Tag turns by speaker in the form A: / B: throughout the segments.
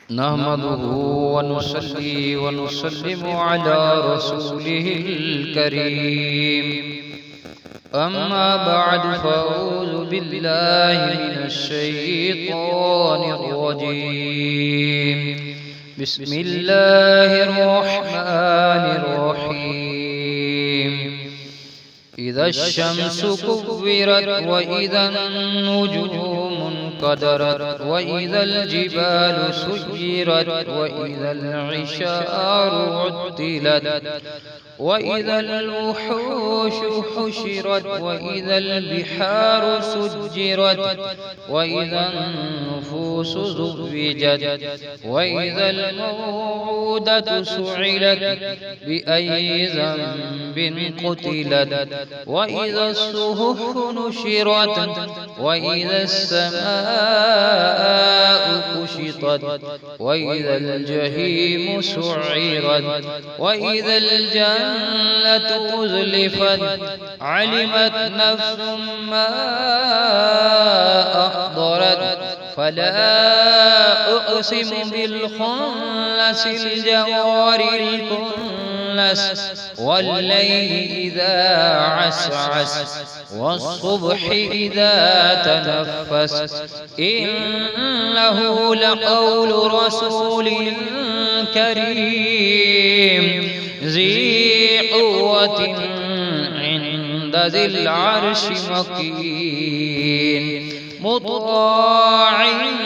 A: नहमदुहु व नुसल्ली व नुसल्लिमु अला रसूलिहिल करीम। अम्मा बअद फ़अऊज़ु बिल्लाहि मिनश शैतानिर रजीम। बिस्मिल्लाहिर रहमानिर रहीम। इज़ा शम्सु कुव्विरत व इज़न नुजूमु क़दरत व इज़ल जिबालु सुय्यिरत व इज़ल इशारु उत्तिलत व इज़ल वुहूशु हुशिरत व इज़ल बिहारु सुज्जिरत व इज़न नुफूसु ज़ुव्विजत व इज़ल मौऊदतु सुइलत बिअय्यि ज़ंबिन क़ुतिलत व इज़ा सुहुफ़ु नुशिरत व इज़ा अस्समाअु कुशितत व इज़ल जहीमु सुइरत व इज़ल जन्नतु उज़लिफ़त अलिमत नफ्सुम मा अहदरत फला उक़सिमु बिल खुन्नसिल जवारिल कुन्नस वल्लैलि इज़ा अस्अस वस्सुब्हि इज़ा तनफ़्फ़स इन्नहु लक़ौलु रसूलिन करीम ज़ी क़ुव्वतिन इंद ज़िल अर्शि मकीन मुत्ताअइन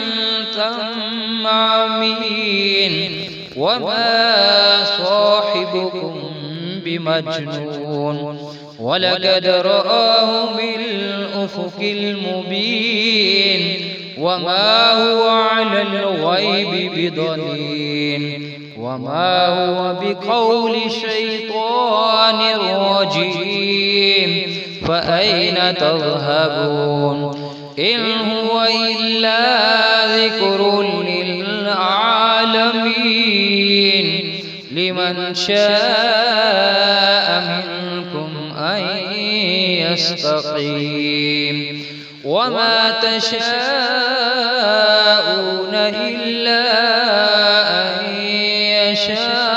A: सम्मा अमीन वमा साहिबुकुम बिमजनून वलक़द रआहु बिलउफ़ुक़िल मुबीन वमा हुवा अलल ग़ैबि बिदनीन वमा हुवा बिक़ौलि शैतानिर रजीम फ़अय्न तज़हबून इन हुवा इल्ला ज़िक्रुन लिल आलमीन लिमन शाअ मिनकुम अन यस्तक़ीम वमा तशाऊन इल्ला अन यशाअ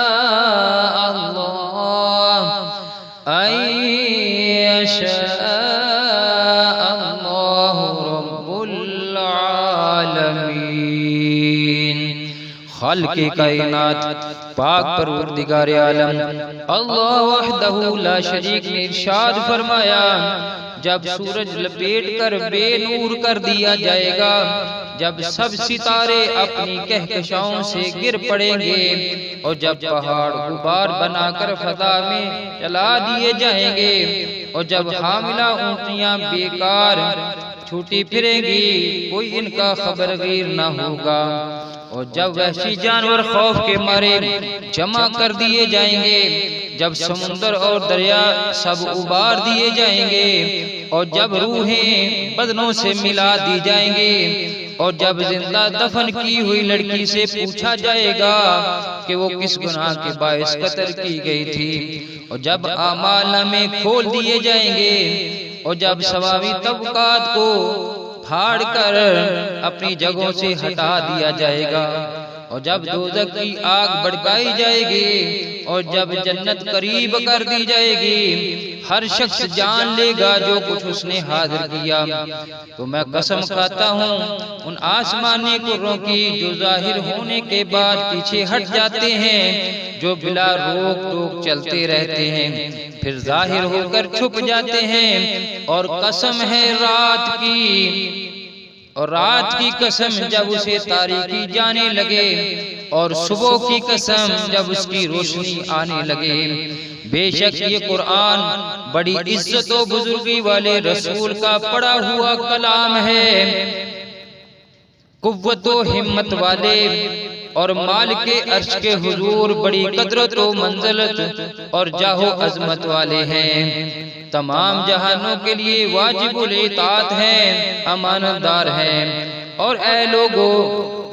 A: अल्लाह रब्बुल आलमीन। खालिक़े कायनात पाक परवरदिगारे आलम अल्लाह वहदहु ला शरीक ने इरशाद फरमाया, जब सूरज लपेट कर बेनूर कर दिया जाएगा, जब सब सितारे अपनी कहकशाओं से गिर पड़ेंगे और जब पहाड़ गुबार बनाकर फजा में चला दिए जाएंगे और जब हामिला ऊँटियाँ बेकार छूटी फिरेंगी, कोई इनका खबरगीर न होगा और जब वहशी जानवर खौफ के मारे जमा कर दिए जाएंगे, जब समुंदर और दरिया सब उबार दिए जाएंगे और जब रूहें बदनों से मिला दी जाएंगी और जब जिंदा दफन की हुई लड़की से पूछा जाएगा कि वो किस गुनाह के बायस कत्ल की गई थी और जब आमाल में खोल दिए जाएंगे और जब सवावी तबकात को फाड़ कर अपनी जगहों से हटा दिया जाएगा और जब दोज़ख की आग भड़काई जाएगी और जब जन्नत करीब कर दी जाएगी, हर शख्स जान लेगा जो कुछ उसने हाजिर किया। तो मैं कसम खाता हूँ उन आसमानी कुर्रों की जो जाहिर होने के बाद पीछे हट जाते हैं, जो बिला रोक टोक चलते रहते हैं फिर जाहिर होकर छुप जाते हैं, और कसम है रात की, और रात की कसम जब उसे तारीकी जाने लगे और सुबह की कसम जब उसकी रोशनी आने लगे। बेशक ये कुरान बड़ी इज्जत और बुजुर्गी वाले रसूल का पढ़ा हुआ कलाम है, कुव्वत व हिम्मत वाले और मालिके अर्श के हुजूर बड़ी कदरत व मंज़लत और जाहो अजमत वाले हैं। तमाम जहानों के लिए वाजिबुल इताअत हैं, अमानतदार हैं और ऐ लोगों,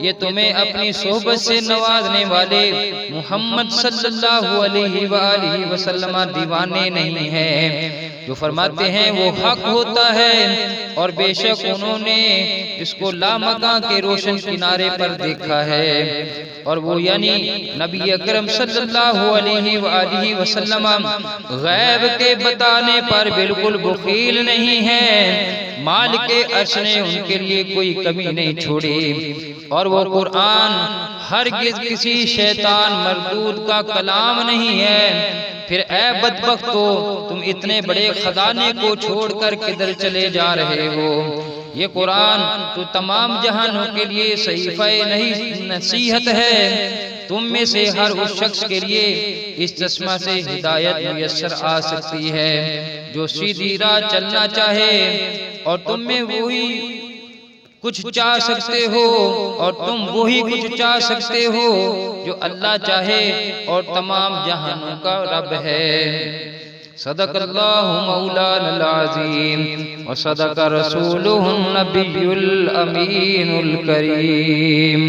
A: ये तुम्हें अपनी सोहबत से नवाजने वाले मोहम्मद सल्लल्लाहु अलैहि वसल्लम दीवाने नहीं हैं। जो फरमाते हैं वो हक होता है और बेशक उन्होंने इसको लामका के रोशन किनारे पर देखा है। और वो यानी नबी अकरम सल्लल्लाहु अलैहि वसल्लम गैब के बताने पर बिल्कुल बखील नहीं है। माल के अर्श ने उनके लिए कोई कमी नहीं छोड़ी। और वो कुरान हरगिज़ किसी शैतान मरदूद का कलाम नहीं है। फिर ऐ बदबख्तो, तुम इतने बड़े खजाने को छोड़कर किधर चले जा रहे हो? ये कुरान तो तमाम जहानों के लिए सहीफ़े नहीं नसीहत है। तुम में से हर उस शख्स के लिए इस चश्मा से हिदायत मुयस्सर आ सकती है जो सीधी राह चलना चाहे, और तुम में वही कुछ चाह सकते हो और तुम वही कुछ चाह सकते हो जो अल्लाह चाहे और तमाम जहानों का रब है। सदक़ल्लाहु मौलाना अज़ीम व सदक़ रसूलुहुन नबियुल अमीनुल करीम।